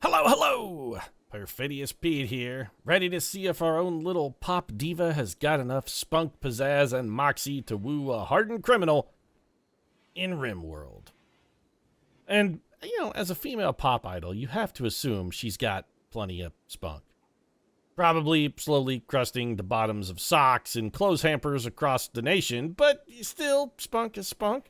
Hello, hello! Perfidious Pete here, ready to see if our own little pop diva has got enough spunk, pizzazz, and moxie to woo a hardened criminal in Rimworld. And, as a female pop idol, you have to assume she's got plenty of spunk. Probably slowly crusting the bottoms of socks and clothes hampers across the nation, but still, spunk is spunk.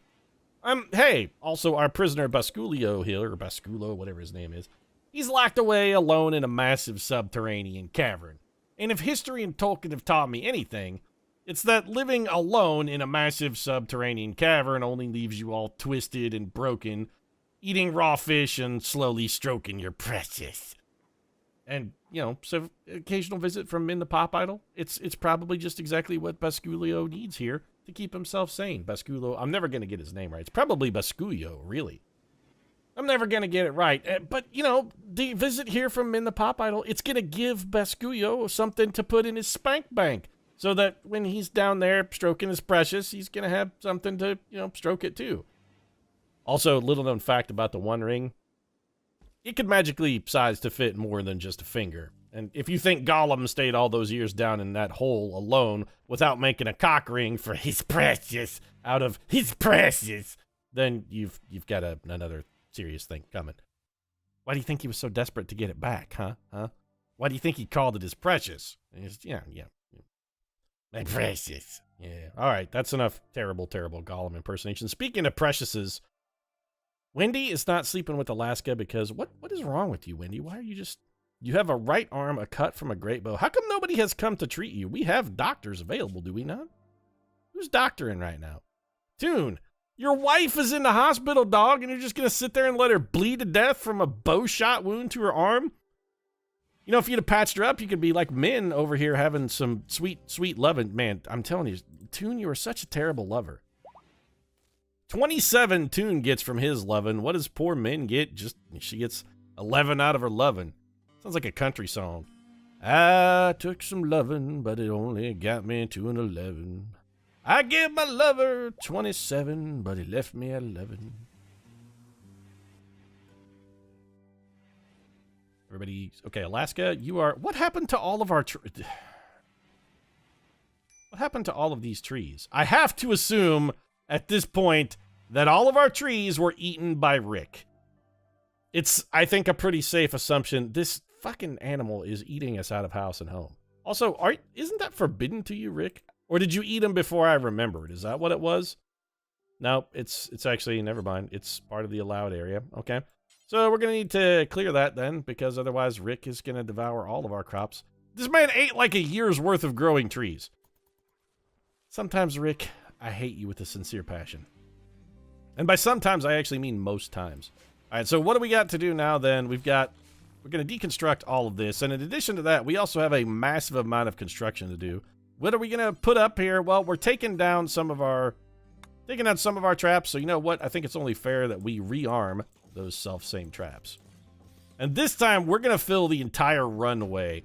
Hey, also our prisoner Basculio here, or Basculo, whatever his name is. He's locked away alone in a massive subterranean cavern. And if history and Tolkien have taught me anything, it's that living alone in a massive subterranean cavern only leaves you all twisted and broken, eating raw fish and slowly stroking your precious. And, so occasional visit from Min the Pop Idol, it's probably just exactly what Basculio needs here to keep himself sane. Basculo, I'm never going to get his name right. It's probably Basculio, really. I'm never going to get it right. But, the visit here from Min the Pop Idol, it's going to give Basculio something to put in his spank bank. So that when he's down there stroking his precious, he's going to have something to, stroke it too. Also, little known fact about the One Ring. It could magically size to fit more than just a finger. And if you think Gollum stayed all those years down in that hole alone without making a cock ring for his precious out of his precious, then you've got another serious thing coming. Why do you think he was so desperate to get it back, huh? Why do you think he called it his precious? Yeah. My precious. Yeah. All right, that's enough terrible Gollum impersonation. Speaking of preciouses, Wendy is not sleeping with Alaska because what is wrong with you, Wendy? Why are you have a right arm, a cut from a great bow. How come nobody has come to treat you? We have doctors available, do we not? Who's doctoring right now? Toon, your wife is in the hospital, dog, and you're just going to sit there and let her bleed to death from a bow shot wound to her arm? If you'd have patched her up, you could be like Min over here having some sweet loving. Man, I'm telling you, Toon, you are such a terrible lover. 27 Toon gets from his lovin'. What does poor Min get? She gets 11 out of her lovin'. Sounds like a country song. I took some lovin', but it only got me to an 11. I gave my lover 27, but he left me at 11. Everybody, okay, Alaska, you are... What happened to all of our... What happened to all of these trees? I have to assume at this point that all of our trees were eaten by Rick. It's, I think, a pretty safe assumption. This fucking animal is eating us out of house and home. Also, isn't that forbidden to you, Rick? Or did you eat him before I remembered? Is that what it was? No, it's actually, never mind. It's part of the allowed area. Okay. So we're going to need to clear that then, because otherwise Rick is going to devour all of our crops. This man ate like a year's worth of growing trees. Sometimes, Rick, I hate you with a sincere passion. And by sometimes, I actually mean most times. All right, so what do we got to do now then? We're going to deconstruct all of this. And in addition to that, we also have a massive amount of construction to do. What are we going to put up here? Well, we're taking down some of our traps. So you know what? I think it's only fair that we rearm those self-same traps. And this time, we're going to fill the entire runway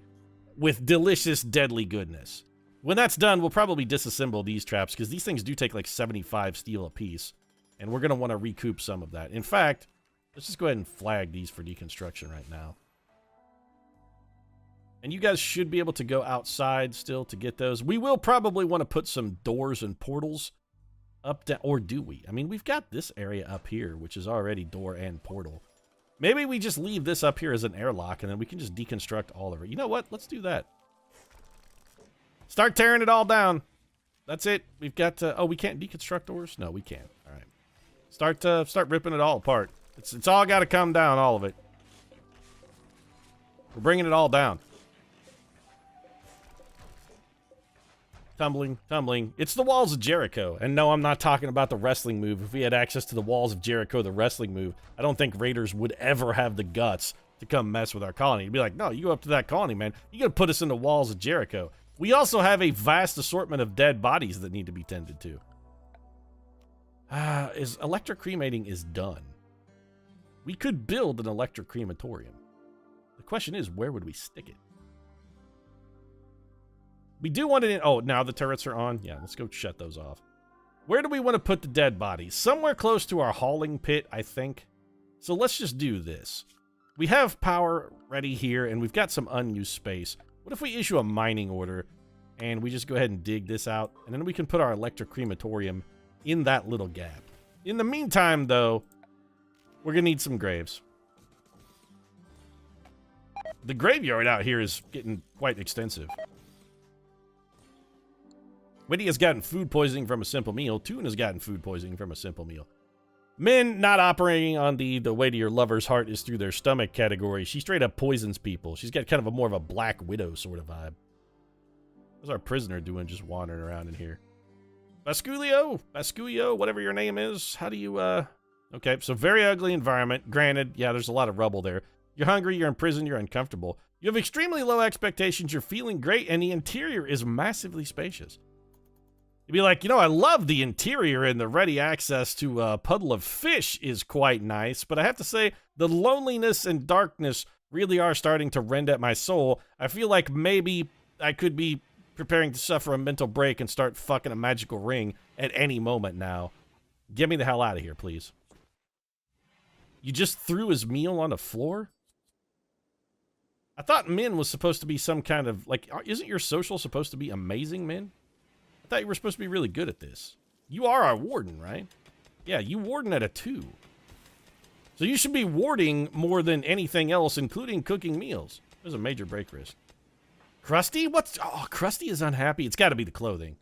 with delicious, deadly goodness. When that's done, we'll probably disassemble these traps because these things do take like 75 steel a piece. And we're going to want to recoup some of that. In fact, let's just go ahead and flag these for deconstruction right now. And you guys should be able to go outside still to get those. We will probably want to put some doors and portals up down, or do we? I mean, we've got this area up here, which is already door and portal. Maybe we just leave this up here as an airlock, and then we can just deconstruct all of it. You know what? Let's do that. Start tearing it all down. That's it. We've got to... Oh, we can't deconstruct doors? No, we can't. All right. Start ripping it all apart. It's all got to come down, all of it. We're bringing it all down. Tumbling. It's the walls of Jericho. And no, I'm not talking about the wrestling move. If we had access to the walls of Jericho, the wrestling move, I don't think raiders would ever have the guts to come mess with our colony. You'd be like, no, you go up to that colony, man. You gotta put us in the walls of Jericho. We also have a vast assortment of dead bodies that need to be tended to. Electric cremating is done. We could build an electric crematorium. The question is, where would we stick it? We do want it in... Oh, now the turrets are on? Yeah, let's go shut those off. Where do we want to put the dead bodies? Somewhere close to our hauling pit, I think. So let's just do this. we have power ready here, and we've got some unused space. What if we issue a mining order, and we just go ahead and dig this out, and then we can put our electric crematorium in that little gap. In the meantime, though, we're going to need some graves. The graveyard out here is getting quite extensive. Wendy has gotten food poisoning from a simple meal. Toon has gotten food poisoning from a simple meal. Men not operating on the way to your lover's heart is through their stomach category. She straight up poisons people. She's got kind of a more of a Black Widow sort of vibe. What's our prisoner doing just wandering around in here? Basculio, whatever your name is. How do you, Okay, so very ugly environment. Granted, yeah, there's a lot of rubble there. You're hungry, you're in prison, you're uncomfortable. You have extremely low expectations, you're feeling great, and the interior is massively spacious. You'd be like, you know, I love the interior, and the ready access to a puddle of fish is quite nice, but I have to say, the loneliness and darkness really are starting to rend at my soul. I feel like maybe I could be preparing to suffer a mental break and start fucking a magical ring at any moment now. Get me the hell out of here, please. You just threw his meal on the floor? I thought Min was supposed to be some kind of, like, isn't your social supposed to be amazing, Min? I thought you were supposed to be really good at this. You are our warden, right? Yeah, you warden at a 2. So you should be warding more than anything else, including cooking meals. There's a major break risk. Crusty? Oh, Crusty is unhappy. It's got to be the clothing.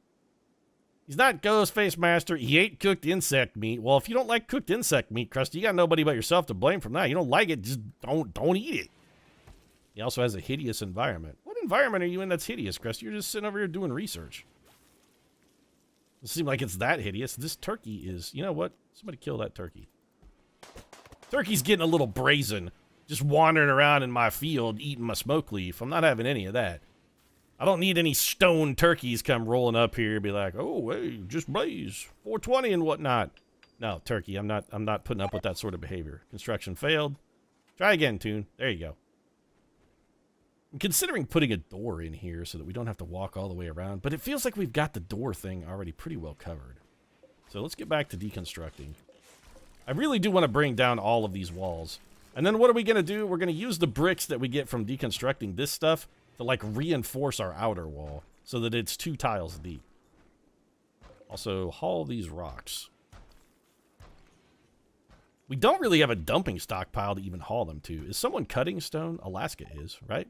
He's not Ghostface Master. He ate cooked insect meat. Well, if you don't like cooked insect meat, Crusty, you got nobody but yourself to blame from that. You don't like it, just don't eat it. He also has a hideous environment. What environment are you in that's hideous, Crusty? You're just sitting over here doing research. Doesn't seem like it's that hideous. This turkey is... You know what? Somebody kill that turkey. Turkey's getting a little brazen. Just wandering around in my field eating my smoke leaf. I'm not having any of that. I don't need any stone turkeys come rolling up here and be like, oh, hey, just blaze 420 and whatnot. No, turkey, I'm not putting up with that sort of behavior. Construction failed. Try again, Toon. There you go. I'm considering putting a door in here so that we don't have to walk all the way around, but it feels like we've got the door thing already pretty well covered. So let's get back to deconstructing. I really do want to bring down all of these walls. And then what are we going to do? We're going to use the bricks that we get from deconstructing this stuff to, like, reinforce our outer wall so that it's 2 tiles deep. Also, haul these rocks. We don't really have a dumping stockpile to even haul them to. Is someone cutting stone? Alaska is, right?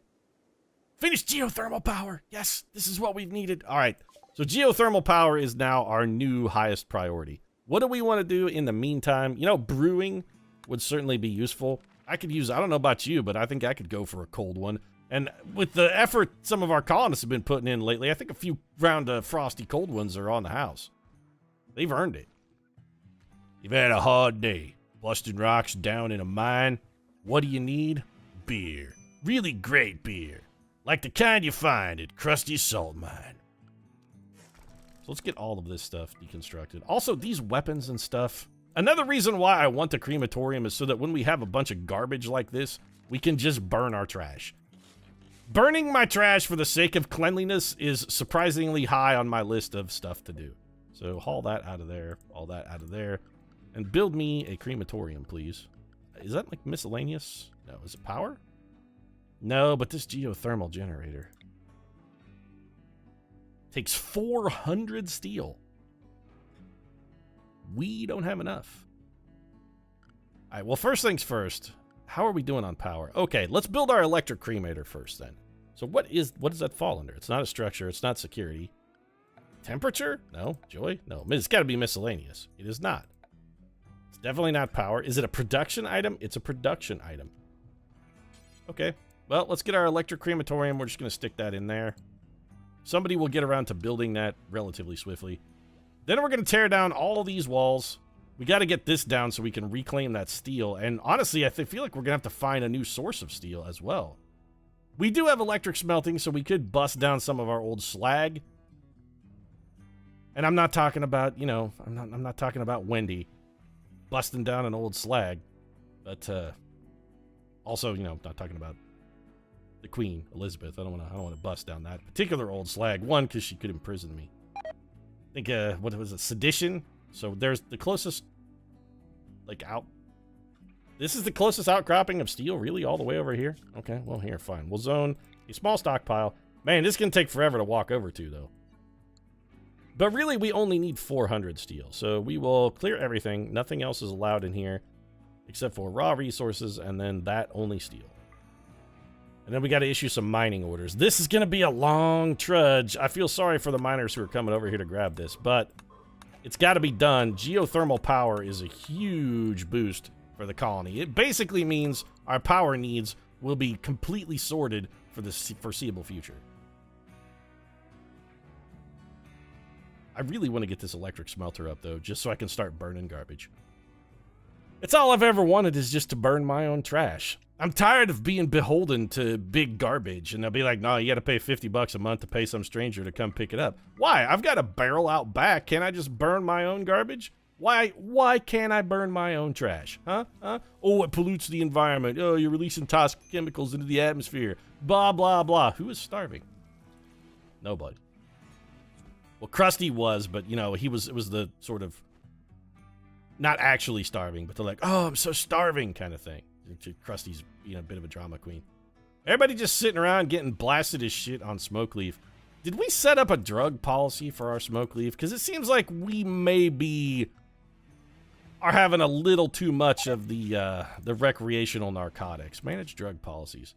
Finish geothermal power. Yes, this is what we've needed. All right, so geothermal power is now our new highest priority. What do we want to do in the meantime? You know, brewing would certainly be useful. I could use, I don't know about you, but I think I could go for a cold one. And with the effort some of our colonists have been putting in lately, I think a few round of frosty cold ones are on the house. They've earned it. You've had a hard day, busting rocks down in a mine. What do you need? Beer. Really great beer. Like the kind you find at Crusty Salt Mine. So let's get all of this stuff deconstructed. Also, these weapons and stuff. Another reason why I want the crematorium is so that when we have a bunch of garbage like this, we can just burn our trash. Burning my trash for the sake of cleanliness is surprisingly high on my list of stuff to do. So haul that out of there, all that out of there, and build me a crematorium, please. Is that like miscellaneous? No, is it power? No, but this geothermal generator takes 400 steel. We don't have enough. All right, well, first things first. How are we doing on power? Okay, let's build our electric cremator first then. So what does that fall under? It's not a structure. It's not security. Temperature? No. Joy? No. It's got to be miscellaneous. It is not. It's definitely not power. Is it a production item? It's a production item. Okay. Well, let's get our electric crematorium. We're just going to stick that in there. Somebody will get around to building that relatively swiftly. Then we're going to tear down all of these walls. We got to get this down so we can reclaim that steel. And honestly, I feel like we're going to have to find a new source of steel as well. We do have electric smelting, so we could bust down some of our old slag. And I'm not talking about, you know, I'm not talking about Wendy busting down an old slag. But also, you know, I'm not talking about the Queen, Elizabeth. I don't want to bust down that particular old slag. One, because she could imprison me. I think, what was it, sedition? So there's the closest, like, out. This is the closest outcropping of steel, really, all the way over here? Okay, well, here, fine. We'll zone a small stockpile. Man, this can take forever to walk over to, though. But really, we only need 400 steel. So we will clear everything. Nothing else is allowed in here except for raw resources, and then that only steel. And then we got to issue some mining orders. This is going to be a long trudge. I feel sorry for the miners who are coming over here to grab this, but it's got to be done. Geothermal power is a huge boost for the colony. It basically means our power needs will be completely sorted for the foreseeable future. I really want to get this electric smelter up, though, just so I can start burning garbage. It's all I've ever wanted is just to burn my own trash. I'm tired of being beholden to big garbage, and they'll be like, no, you got to pay $50 a month to pay some stranger to come pick it up. Why? I've got a barrel out back. Can't I just burn my own garbage? Why can't I burn my own trash? Huh? Oh, it pollutes the environment. Oh, you're releasing toxic chemicals into the atmosphere. Blah, blah, blah. Who is starving? Nobody. Well, Crusty was, but, you know, it was the sort of not actually starving, but they're like, oh, I'm so starving kind of thing. Krusty's, you know, a bit of a drama queen. Everybody just sitting around getting blasted as shit on Smokeleaf. Did we set up a drug policy for our Smokeleaf? Because it seems like we maybe are having a little too much of the recreational narcotics. Manage drug policies.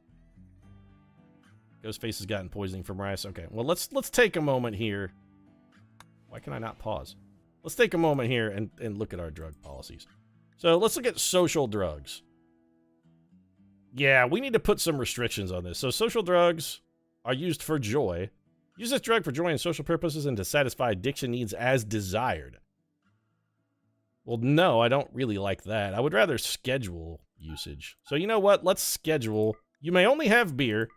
Ghostface has gotten poisoning from rice. Okay, well, let's take a moment here. Why can I not pause? Let's take a moment here and look at our drug policies. So let's look at social drugs. Yeah, we need to put some restrictions on this. So social drugs are used for joy. Use this drug for joy and social purposes and to satisfy addiction needs as desired. Well, no, I don't really like that. I would rather schedule usage. So you know what? Let's schedule. You may only have beer,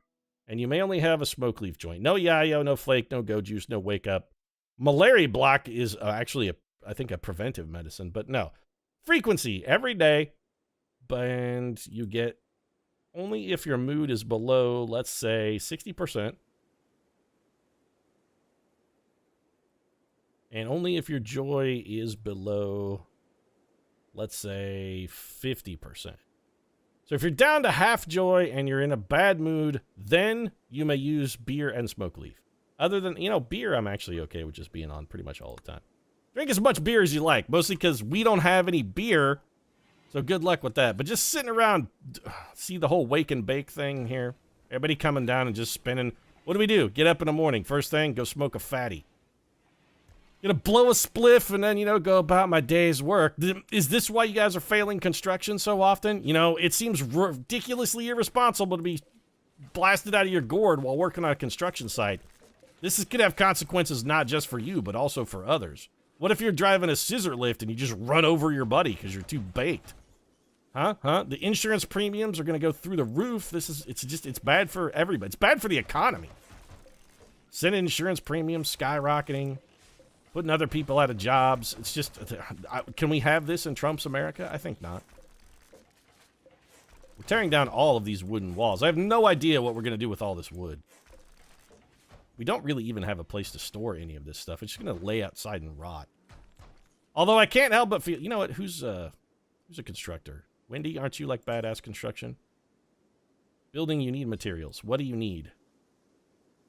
and you may only have a Smokeleaf joint. No yayo, no flake, no go juice, no wake up. Malaria block is actually, I think, a preventive medicine, but no. Frequency, every day, and you get only if your mood is below, let's say, 60%. And only if your joy is below, let's say, 50%. So if you're down to half joy and you're in a bad mood, then you may use beer and Smokeleaf. Other than, you know, beer, I'm actually okay with just being on pretty much all the time. Drink as much beer as you like, mostly because we don't have any beer. So good luck with that. But just sitting around, see the whole wake and bake thing here. Everybody coming down and just spinning. What do? Get up in the morning. First thing, go smoke a fatty. Gonna blow a spliff and then, you know, go about my day's work. Is this why you guys are failing construction so often? You know, it seems ridiculously irresponsible to be blasted out of your gourd while working on a construction site. This could have consequences not just for you, but also for others. What if you're driving a scissor lift and you just run over your buddy because you're too baked? Huh? The insurance premiums are going to go through the roof. It's bad for everybody. It's bad for the economy. Senate insurance premiums skyrocketing, putting other people out of jobs. It's just, can we have this in Trump's America? I think not. We're tearing down all of these wooden walls. I have no idea what we're going to do with all this wood. We don't really even have a place to store any of this stuff. It's just going to lay outside and rot. Although I can't help but feel, you know what, who's a constructor? Wendy, aren't you like badass construction? Building, you need materials. What do you need?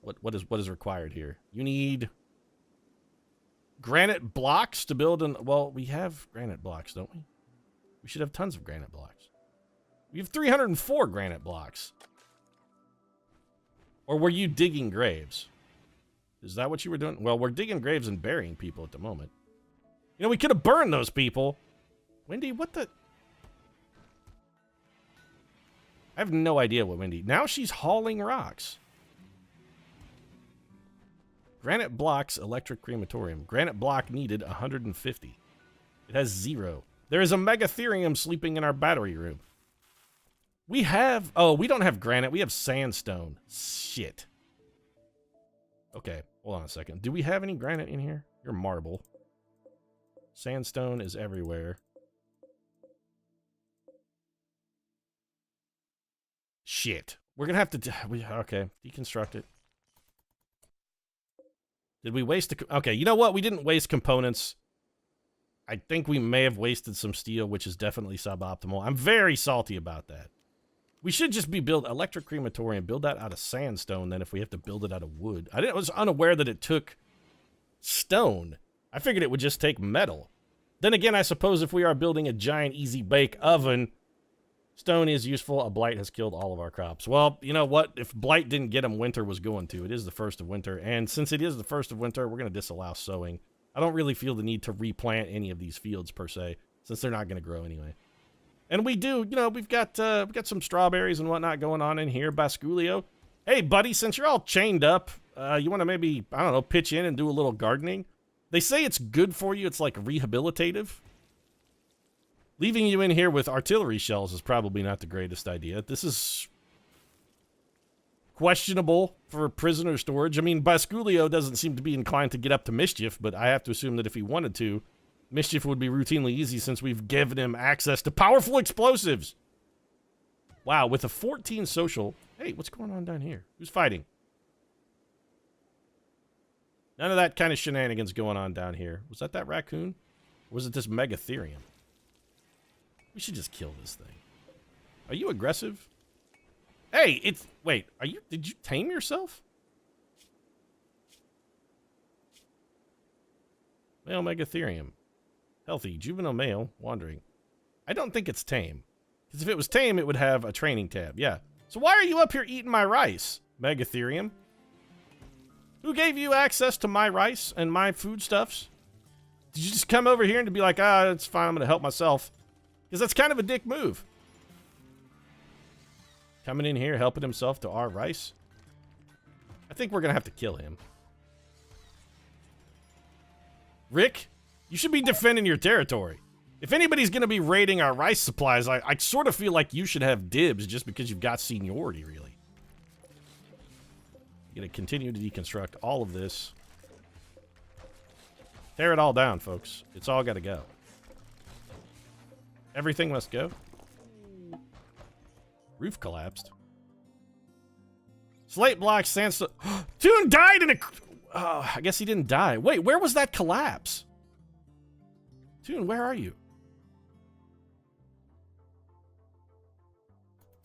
What is required here? You need granite blocks to build an, well, we have granite blocks, don't we? We should have tons of granite blocks. We have 304 granite blocks. Or were you digging graves? Is that what you were doing? Well, we're digging graves and burying people at the moment. You know, we could have burned those people. Wendy, what the? I have no idea what Wendy. Now she's hauling rocks. Granite blocks, electric crematorium. Granite block needed 150. It has 0. There is a megatherium sleeping in our battery room. We have, oh, we don't have granite. We have sandstone. Shit. Okay, hold on a second. Do we have any granite in here? You're marble. Sandstone is everywhere. Shit. We're gonna have to, okay, deconstruct it. Did we waste the, okay, you know what? We didn't waste components. I think we may have wasted some steel, which is definitely suboptimal. I'm very salty about that. We should just be build electric crematorium, build that out of sandstone then if we have to build it out of wood. I was unaware that it took stone. I figured it would just take metal. Then again, I suppose if we are building a giant easy bake oven, stone is useful. A blight has killed all of our crops. Well, you know what? If blight didn't get them, winter was going to. It is the first of winter. And since it is the first of winter, we're going to disallow sowing. I don't really feel the need to replant any of these fields per se, since they're not going to grow anyway. And we do, you know, we've got some strawberries and whatnot going on in here. Basculio. Hey, buddy, since you're all chained up, you want to maybe, I don't know, pitch in and do a little gardening? They say it's good for you. It's like rehabilitative. Leaving you in here with artillery shells is probably not the greatest idea. This is questionable for prisoner storage. I mean, Basculio doesn't seem to be inclined to get up to mischief, but I have to assume that if he wanted to, mischief would be routinely easy since we've given him access to powerful explosives. Wow, with a 14 social... Hey, what's going on down here? Who's fighting? None of that kind of shenanigans going on down here. Was that raccoon? Or was it this Megatherium? We should just kill this thing. Are you aggressive? Hey, it's... Wait, did you tame yourself? Male Megatherium. Healthy. Juvenile male. Wandering. I don't think it's tame. Because if it was tame, it would have a training tab. Yeah. So why are you up here eating my rice, Megatherium? Who gave you access to my rice and my foodstuffs? Did you just come over here and to be like, it's fine, I'm going to help myself? Because that's kind of a dick move. Coming in here, helping himself to our rice. I think we're going to have to kill him. Rick, you should be defending your territory. If anybody's going to be raiding our rice supplies, I sort of feel like you should have dibs just because you've got seniority, really. Going to continue to deconstruct all of this. Tear it all down, folks. It's all got to go. Everything must go. Roof collapsed. Slate blocks, sandstone. Toon died in a... Oh, I guess he didn't die. Wait, where was that collapse? Toon, where are you?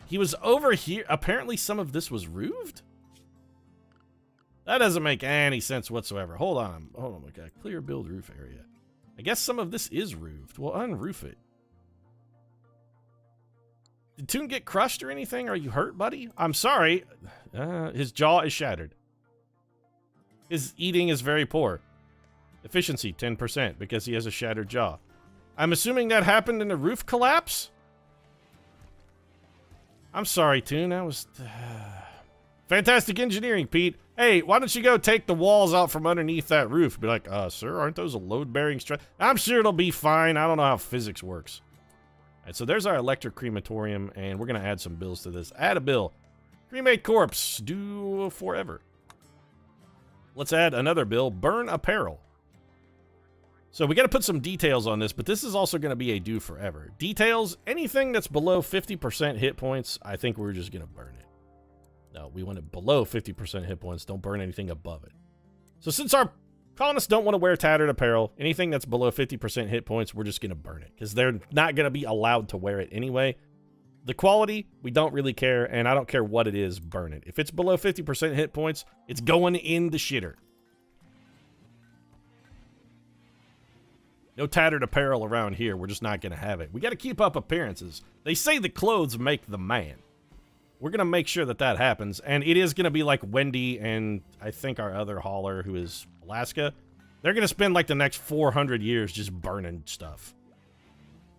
He was over here. Apparently some of this was roofed? That doesn't make any sense whatsoever. Hold on. We got a clear build roof area. I guess some of this is roofed. We'll unroof it. Did Toon get crushed or anything? Are you hurt, buddy? I'm sorry. His jaw is shattered. His eating is very poor. Efficiency, 10%, because he has a shattered jaw. I'm assuming that happened in a roof collapse? I'm sorry, Toon. That was... Fantastic engineering, Pete. Hey, why don't you go take the walls out from underneath that roof? Be like, sir, aren't those a load-bearing structure? I'm sure it'll be fine. I don't know how physics works. All right, so there's our electric crematorium, and we're going to add some bills to this. Add a bill. Cremate corpse. Do forever. Let's add another bill. Burn apparel. So we got to put some details on this, but this is also going to be a do forever. Details, anything that's below 50% hit points, I think we're just going to burn it. No, we want it below 50% hit points. Don't burn anything above it. So since our colonists don't want to wear tattered apparel, anything that's below 50% hit points, we're just going to burn it. Because they're not going to be allowed to wear it anyway. The quality, we don't really care, and I don't care what it is, burn it. If it's below 50% hit points, it's going in the shitter. No tattered apparel around here. We're just not going to have it. We got to keep up appearances. They say the clothes make the man. We're going to make sure that that happens, and it is going to be like Wendy and I think our other hauler, who is Alaska. They're going to spend like the next 400 years just burning stuff.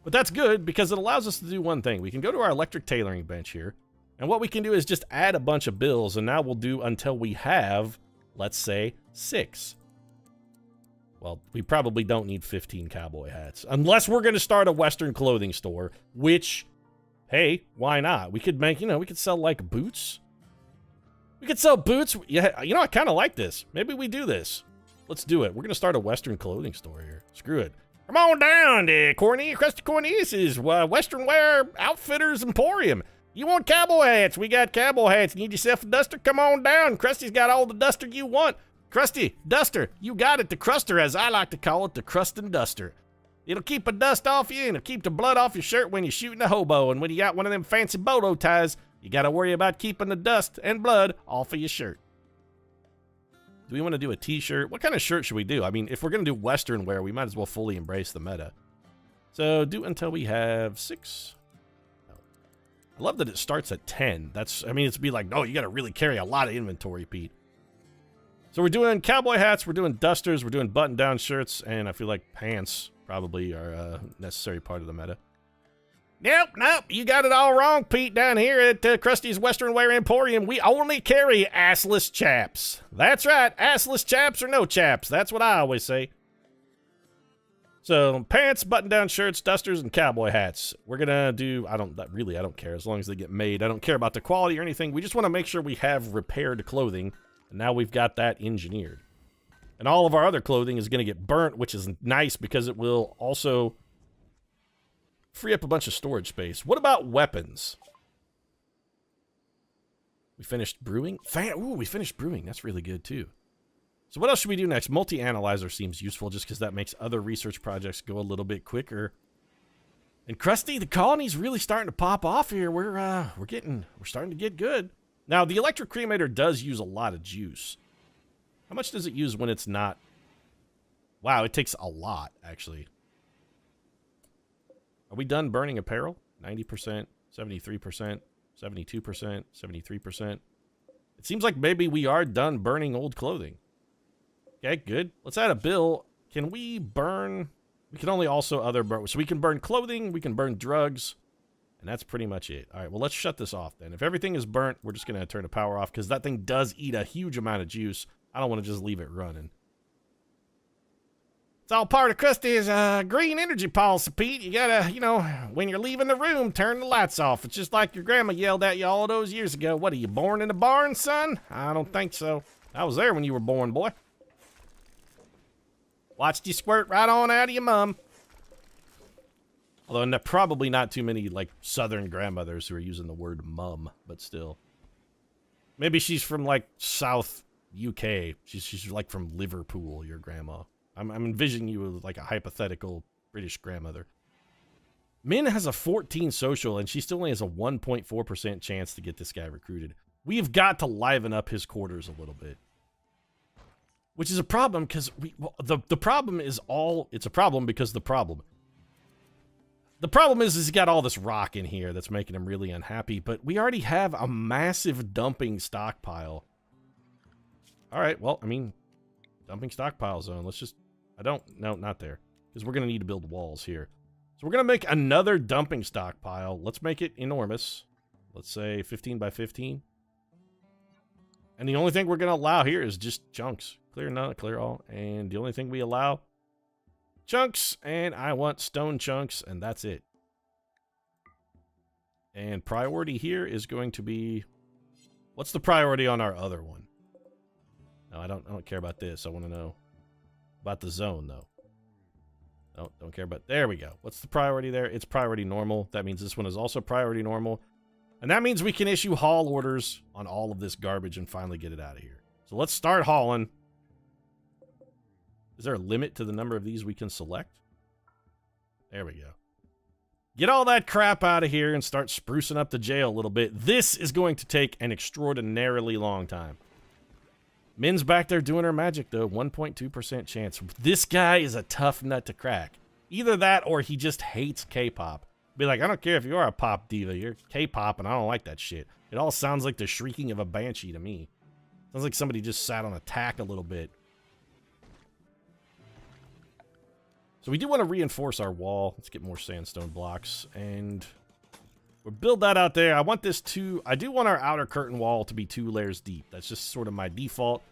But that's good, because it allows us to do one thing. We can go to our electric tailoring bench here, and what we can do is just add a bunch of bills, and now we'll do until we have, let's say, 6. Well, we probably don't need 15 cowboy hats, unless we're going to start a Western clothing store, which... Hey, why not? We could make, we could sell, like, boots. We could sell boots. Yeah, I kind of like this. Maybe we do this. Let's do it. We're going to start a Western clothing store here. Screw it. Come on down to Crusty Cornelius' Western Wear Outfitters Emporium. You want cowboy hats? We got cowboy hats. Need yourself a duster? Come on down. Krusty's got all the duster you want. Crusty, duster, you got it. The cruster, as I like to call it, the crust and duster. It'll keep the dust off you, and it'll keep the blood off your shirt when you're shooting a hobo. And when you got one of them fancy bolo ties, you got to worry about keeping the dust and blood off of your shirt. Do we want to do a t-shirt? What kind of shirt should we do? I mean, if we're going to do Western wear, we might as well fully embrace the meta. So do until we have 6. I love that it starts at 10. I mean, it's be like, no, you got to really carry a lot of inventory, Pete. So we're doing cowboy hats, we're doing dusters, we're doing button-down shirts, and I feel like pants probably are a necessary part of the meta. Nope, you got it all wrong, Pete. Down here at Krusty's Western Wear Emporium, we only carry assless chaps. That's right, assless chaps or no chaps. That's what I always say. So, pants, button-down shirts, dusters, and cowboy hats. We're gonna do, I don't care, as long as they get made. I don't care about the quality or anything. We just want to make sure we have repaired clothing, and now we've got that engineered. And all of our other clothing is gonna get burnt, which is nice because it will also free up a bunch of storage space. What about weapons? We finished brewing? Ooh, we finished brewing. That's really good, too. So what else should we do next? Multi-analyzer seems useful just because that makes other research projects go a little bit quicker. And Crusty, the colony's really starting to pop off here. We're starting to get good. Now, the electric cremator does use a lot of juice. How much does it use when it's not? Wow, it takes a lot, actually. Are we done burning apparel? 90%, 73%, 72%, 73%. It seems like maybe we are done burning old clothing. Okay, good. Let's add a bill. Can we burn? We can only also other burn. So we can burn clothing, we can burn drugs, and that's pretty much it. All right, well, let's shut this off then. If everything is burnt, we're just going to turn the power off because that thing does eat a huge amount of juice. I don't want to just leave it running. It's all part of Krusty's green energy policy, Pete. You gotta, when you're leaving the room, turn the lights off. It's just like your grandma yelled at you all those years ago. What, are you born in a barn, son? I don't think so. I was there when you were born, boy. Watched you squirt right on out of your mom. Although probably not too many, like, southern grandmothers who are using the word mum, but still. Maybe she's from, like, South UK. She's like, from Liverpool, your grandma. I'm envisioning you as, like, a hypothetical British grandmother. Min has a 14 social, and she still only has a 1.4% chance to get this guy recruited. We've got to liven up his quarters a little bit. Which is a problem because the problem is it's a problem because the problem. The problem is he's got all this rock in here that's making him really unhappy, but we already have a massive dumping stockpile. All right, well, I mean, dumping stockpile zone. Let's just, no, not there. Because we're going to need to build walls here. So we're going to make another dumping stockpile. Let's make it enormous. Let's say 15 by 15. And the only thing we're going to allow here is just chunks. Clear none, clear all. And the only thing we allow, chunks. And I want stone chunks, and that's it. And priority here is going to be, what's the priority on our other one? No, I don't care about this. I want to know about the zone, though. No, don't care about, there we go. What's the priority there? It's priority normal. That means this one is also priority normal. And that means we can issue haul orders on all of this garbage and finally get it out of here. So let's start hauling. Is there a limit to the number of these we can select? There we go. Get all that crap out of here and start sprucing up the jail a little bit. This is going to take an extraordinarily long time. Min's back there doing her magic, though. 1.2% chance. This guy is a tough nut to crack. Either that or he just hates K-pop. Be like, I don't care if you are a pop diva. You're K-pop, and I don't like that shit. It all sounds like the shrieking of a banshee to me. Sounds like somebody just sat on a tack a little bit. So we do want to reinforce our wall. Let's get more sandstone blocks. And we'll build that out there. I want this I do want our outer curtain wall to be 2 layers deep. That's just sort of my default.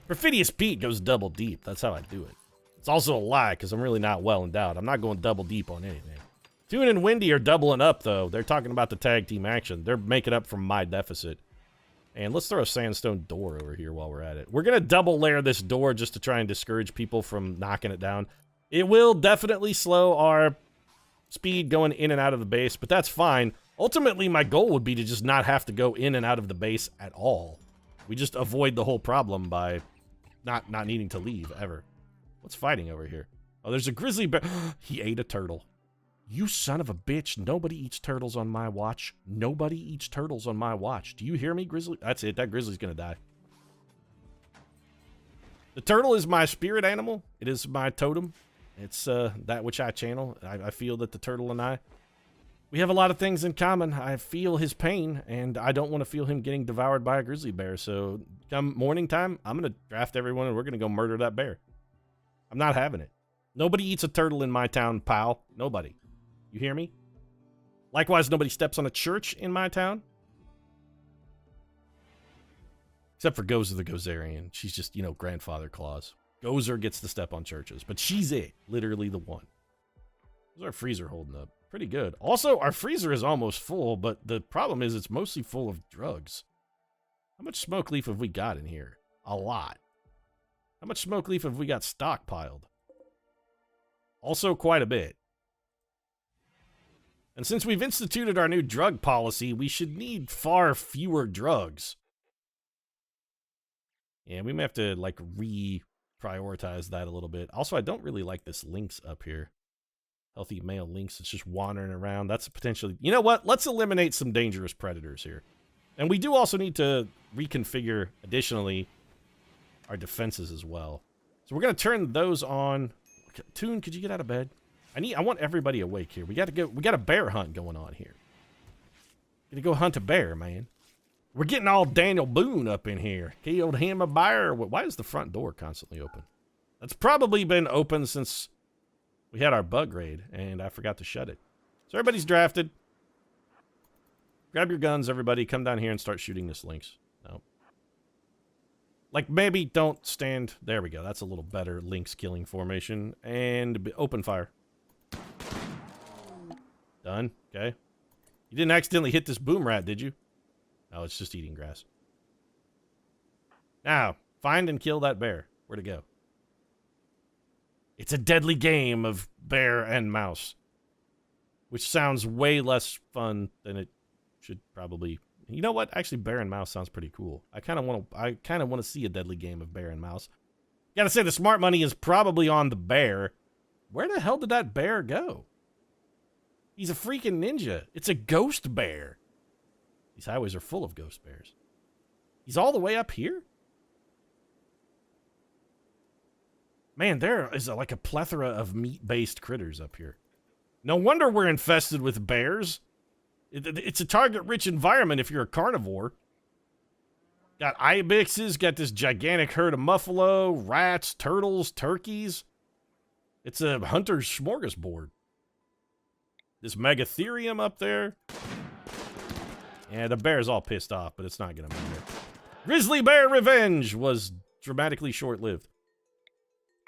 Perfidious Pete goes double deep. That's how I do it. It's also a lie because I'm really not well endowed. I'm not going double deep on anything. Toon and Wendy are doubling up, though. They're talking about the tag team action. They're making up for my deficit. And let's throw a sandstone door over here while we're at it. We're going to double layer this door just to try and discourage people from knocking it down. It will definitely slow our speed going in and out of the base, but that's fine. Ultimately, my goal would be to just not have to go in and out of the base at all. We just avoid the whole problem by not needing to leave, ever. What's fighting over here? Oh, there's a grizzly bear. He ate a turtle. You son of a bitch. Nobody eats turtles on my watch. Nobody eats turtles on my watch. Do you hear me, grizzly? That's it. That grizzly's gonna die. The turtle is my spirit animal. It is my totem. It's that which I channel. I feel that the turtle and I, we have a lot of things in common. I feel his pain, and I don't want to feel him getting devoured by a grizzly bear. So come morning time, I'm going to draft everyone, and we're going to go murder that bear. I'm not having it. Nobody eats a turtle in my town, pal. Nobody. You hear me? Likewise, nobody steps on a church in my town. Except for Gozer the Gozerian. She's just, you know, grandfather clause. Gozer gets to step on churches, but she's it. Literally the one. How's our freezer holding up? Pretty good. Also, our freezer is almost full, but the problem is it's mostly full of drugs. How much smoke leaf have we got in here? A lot. How much smoke leaf have we got stockpiled? Also quite a bit. And since we've instituted our new drug policy, we should need far fewer drugs. Yeah, we may have to, like, re-prioritize that a little bit. Also, I don't really like this lynx up here. Healthy male lynx. It's just wandering around. That's potentially... You know what? Let's eliminate some dangerous predators here. And we do also need to reconfigure, additionally, our defenses as well. So we're going to turn those on. Toon, could you get out of bed? I want everybody awake here. We got a bear hunt going on here. Gonna go hunt a bear, man. We're getting all Daniel Boone up in here. Killed him a bear. Why is the front door constantly open? That's probably been open since we had our bug raid, and I forgot to shut it. So everybody's drafted. Grab your guns, everybody. Come down here and start shooting this lynx. No. Like, maybe don't stand... There we go. That's a little better lynx killing formation. And open fire. Done. Okay. You didn't accidentally hit this boom rat, did you? No, it's just eating grass. Now, find and kill that bear. Where'd it go? It's a deadly game of bear and mouse. Which sounds way less fun than it should probably... You know what? Actually, bear and mouse sounds pretty cool. I kind of want to see a deadly game of bear and mouse. Gotta say, the smart money is probably on the bear. Where the hell did that bear go? He's a freaking ninja. It's a ghost bear. These highways are full of ghost bears. He's all the way up here? Man, there is like a plethora of meat-based critters up here. No wonder we're infested with bears. It's a target-rich environment if you're a carnivore. Got ibexes, got this gigantic herd of muffalo, rats, turtles, turkeys. It's a hunter's smorgasbord. This megatherium up there. Yeah, the bear's all pissed off, but it's not gonna matter. Grizzly bear revenge was dramatically short-lived.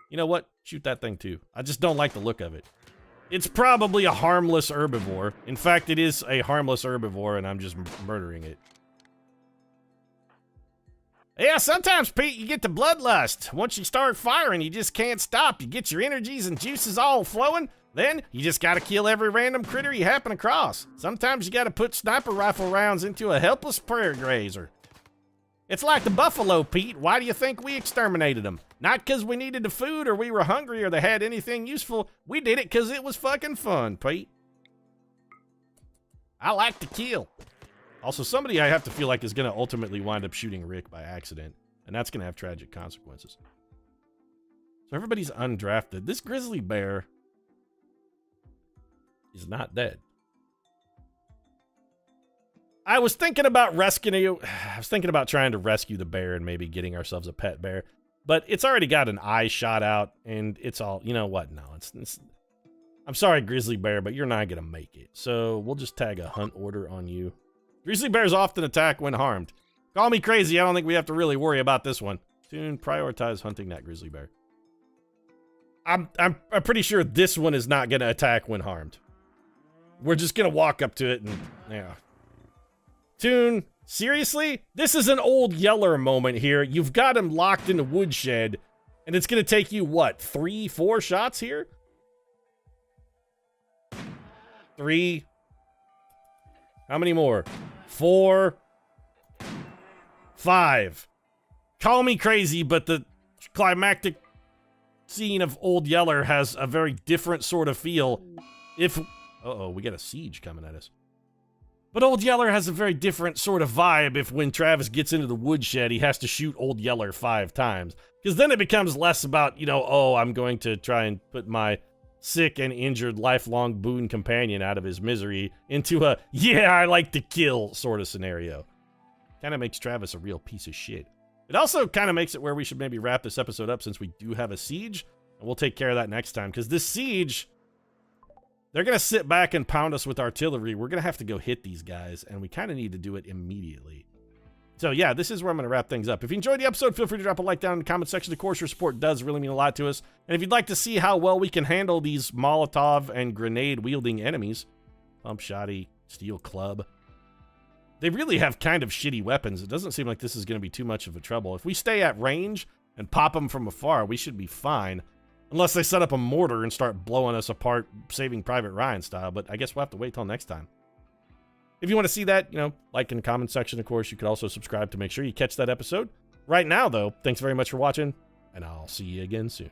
You know what? Shoot that thing too. I just don't like the look of it. It's probably a harmless herbivore. In fact, it is a harmless herbivore, and I'm just murdering it. Yeah, sometimes, Pete, you get the bloodlust. Once you start firing, you just can't stop. You get your energies and juices all flowing. Then, you just gotta kill every random critter you happen across. Sometimes you gotta put sniper rifle rounds into a helpless prairie grazer. It's like the buffalo, Pete. Why do you think we exterminated them? Not because we needed the food or we were hungry or they had anything useful. We did it because it was fucking fun, Pete. I like to kill. Also, somebody I have to feel like is going to ultimately wind up shooting Rick by accident. And that's going to have tragic consequences. So everybody's undrafted. This grizzly bear is not dead. I was thinking about trying to rescue the bear and maybe getting ourselves a pet bear. But it's already got an eye shot out, and it's all... You know what? No, it's I'm sorry, grizzly bear, but you're not going to make it. So we'll just tag a hunt order on you. Grizzly bears often attack when harmed. Call me crazy, I don't think we have to really worry about this one. Soon prioritize hunting that grizzly bear. I'm pretty sure this one is not going to attack when harmed. We're just going to walk up to it and... Yeah. Toon, seriously? This is an old Yeller moment here. You've got him locked in a woodshed, and it's going to take you, what, 3, 4 shots here? 3. How many more? 4. 5. Call me crazy, but the climactic scene of Old Yeller has a very different sort of feel if... Uh-oh, we got a siege coming at us. But Old Yeller has a very different sort of vibe if when Travis gets into the woodshed, he has to shoot Old Yeller 5 times. Because then it becomes less about, you know, oh, I'm going to try and put my sick and injured lifelong boon companion out of his misery into a, yeah, I like to kill sort of scenario. Kind of makes Travis a real piece of shit. It also kind of makes it where we should maybe wrap this episode up since we do have a siege. And we'll take care of that next time. Because this siege... they're going to sit back and pound us with artillery. We're going to have to go hit these guys, and we kind of need to do it immediately. So, yeah, this is where I'm going to wrap things up. If you enjoyed the episode, feel free to drop a like down in the comment section. Of course, your support does really mean a lot to us. And if you'd like to see how well we can handle these Molotov and grenade-wielding enemies, Pump Shotty, Steel Club, they really have kind of shitty weapons. It doesn't seem like this is going to be too much of a trouble. If we stay at range and pop them from afar, we should be fine. Unless they set up a mortar and start blowing us apart, Saving Private Ryan style, but I guess we'll have to wait till next time. If you want to see that, you know, like in the comment section, of course, you could also subscribe to make sure you catch that episode. Right now, though, thanks very much for watching, and I'll see you again soon.